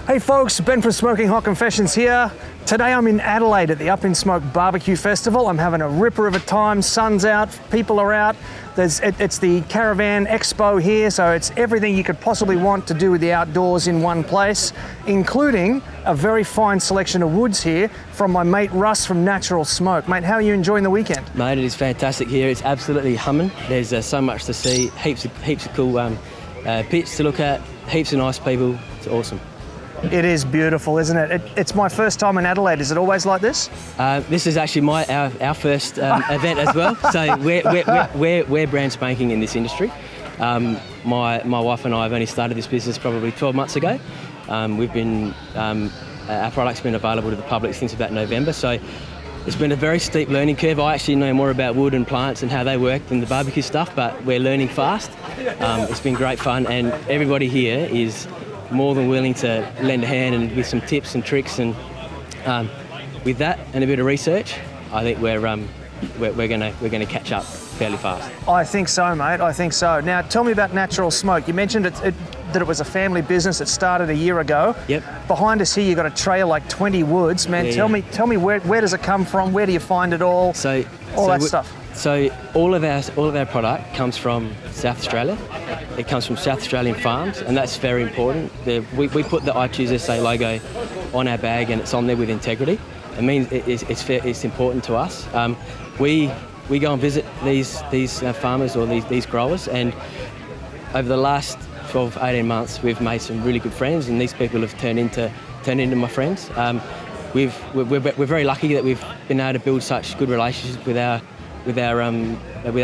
Hey folks, Ben from Smoking Hot Confessions here. Today I'm in Adelaide at the Up in Smoke BBQ Festival. I'm having a ripper of a time, sun's out, people are out. It's the Caravan Expo here, so it's everything you could possibly want to do with the outdoors in one place, including a very fine selection of woods here from my mate Russ from Natural Smoke. Mate, how are you enjoying the weekend? Mate, it is fantastic here. It's absolutely humming. There's so much to see, heaps of cool pits to look at, heaps of nice people. It's awesome. It is beautiful, isn't it? It's my first time in Adelaide. Is it always like this? This is actually our first event as well. So we're brand spanking in this industry. My wife and I have only started this business probably 12 months ago. Our product's been available to the public since about November. So it's been a very steep learning curve. I actually know more about wood and plants and how they work than the barbecue stuff, but we're learning fast. It's been great fun, and everybody here is more than willing to lend a hand and with some tips and tricks, and with that and a bit of research, I think we're gonna catch up fairly fast. I think so, mate. I think so. Now, tell me about Natural Smoke. You mentioned that it was a family business that started a year ago. Yep. Behind us here, you've got a tray of like 20 woods, man. Yeah, Tell me where does it come from? Where do you find it all? All that stuff. So all of our product comes from South Australia. It comes from South Australian farms, and that's very important. We put the I Choose SA logo on our bag, and it's on there with integrity. It means it's important to us. We go and visit these farmers or these growers, and over the last 12, 18 months, we've made some really good friends, and these people have turned into my friends. We're very lucky that we've been able to build such good relationships with our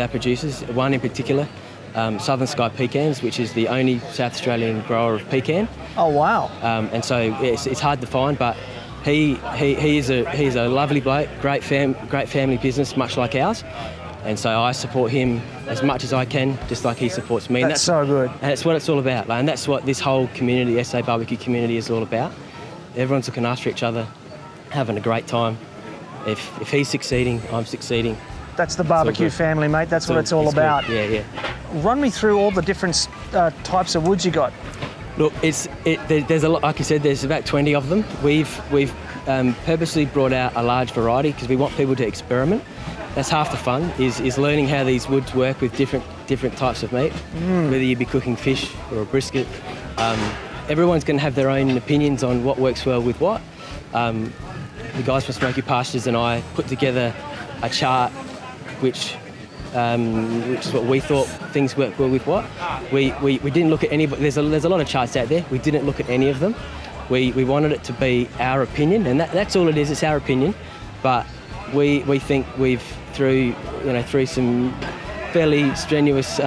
producers. One in particular, Southern Sky Pecans, which is the only South Australian grower of pecan. Oh wow! And so it's hard to find, but he's a lovely bloke, great family business, much like ours. And so I support him as much as I can, just like he supports me. That's so good. And that's what it's all about, and that's what this whole community, SA barbecue community, is all about. Everyone's looking after each other, having a great time. If he's succeeding, I'm succeeding. That's the barbecue family, mate. That's what it's all about. Good. Yeah. Run me through all the different types of woods you got. Look, there's a lot. Like I said, there's about 20 of them. We've purposely brought out a large variety because we want people to experiment. That's half the fun, is learning how these woods work with different types of meat. Whether you be cooking fish or a brisket, everyone's going to have their own opinions on what works well with what. The guys from Smoky Pastures and I put together a chart which is what we thought things work well with what. We didn't look at any. There's a lot of charts out there. We didn't look at any of them. We wanted it to be our opinion, and that's all it is. It's our opinion, but we think we've through some fairly strenuous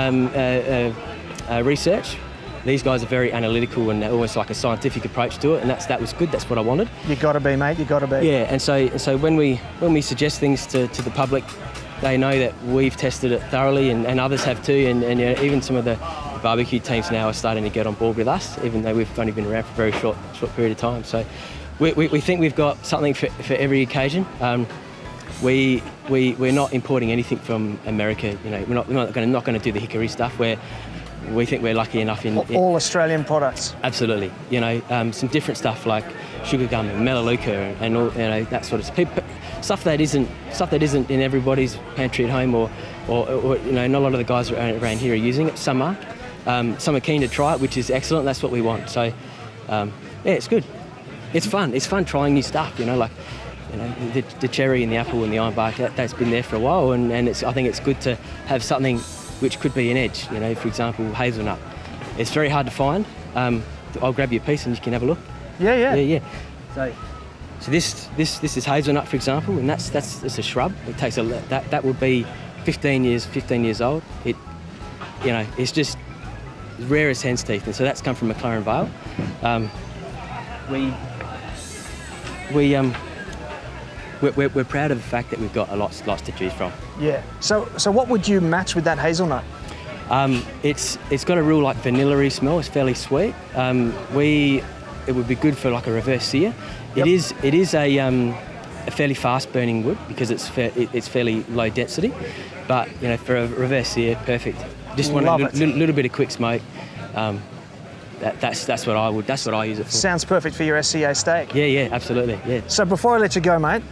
research. These guys are very analytical and almost like a scientific approach to it, and that was good. That's what I wanted. You got to be, mate. You got to be. Yeah, and so when we suggest things to the public, they know that we've tested it thoroughly, and others have too, and even some of the barbecue teams now are starting to get on board with us, even though we've only been around for a very short period of time. So we think we've got something for every occasion. We're not importing anything from America. We're not going to do the hickory stuff. We think we're lucky enough in all Australian products. Absolutely. Some different stuff like sugar gum and melaleuca and all, that sort of stuff that isn't in everybody's pantry at home, or not a lot of the guys around here are using it. Some are. Some are keen to try it, which is excellent. That's what we want. So it's good. It's fun. It's fun trying new stuff. The cherry and the apple and the ironbark, that's been there for a while, and I think it's good to have something which could be an edge. For example, hazelnut. It's very hard to find. I'll grab you a piece and you can have a look. Yeah. So this is hazelnut, for example, and that's a shrub. It takes that would be 15 years old. It's just rare as hen's teeth, and so that's come from McLaren Vale. We're proud of the fact that we've got lots to choose from. Yeah. So what would you match with that hazelnut? It's got a real vanilla-y smell. It's fairly sweet. It would be good for like a reverse sear. Yep. It is a fairly fast-burning wood because it's fairly low density. But for a reverse sear, perfect. Just want a little bit of quick smoke. that's what I use it for. Sounds perfect for your SCA steak. Yeah, absolutely. Yeah. So before I let you go, mate,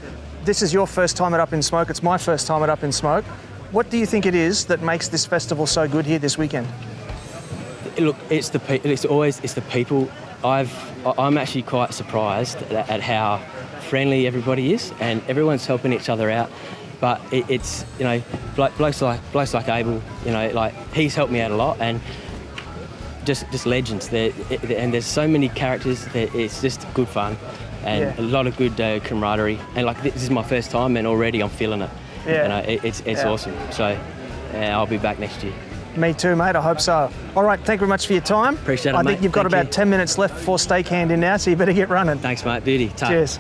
this is your first time at Up in Smoke. It's my first time at Up in Smoke. What do you think it is that makes this festival so good here this weekend? Look, it's the people. I'm actually quite surprised at how friendly everybody is, and everyone's helping each other out. But it's blokes like Abel, like he's helped me out a lot, and just legends. And there's so many characters. It's just good fun, and a lot of good camaraderie. And like this is my first time, and already I'm feeling it. Yeah. It's awesome. So I'll be back next year. Me too, mate. I hope so. All right, thank you very much for your time. Appreciate it, I mate. think you've got Thank about you. 10 minutes left before steak hand in now, so you better get running. Thanks, mate. Beauty. Ta. Cheers.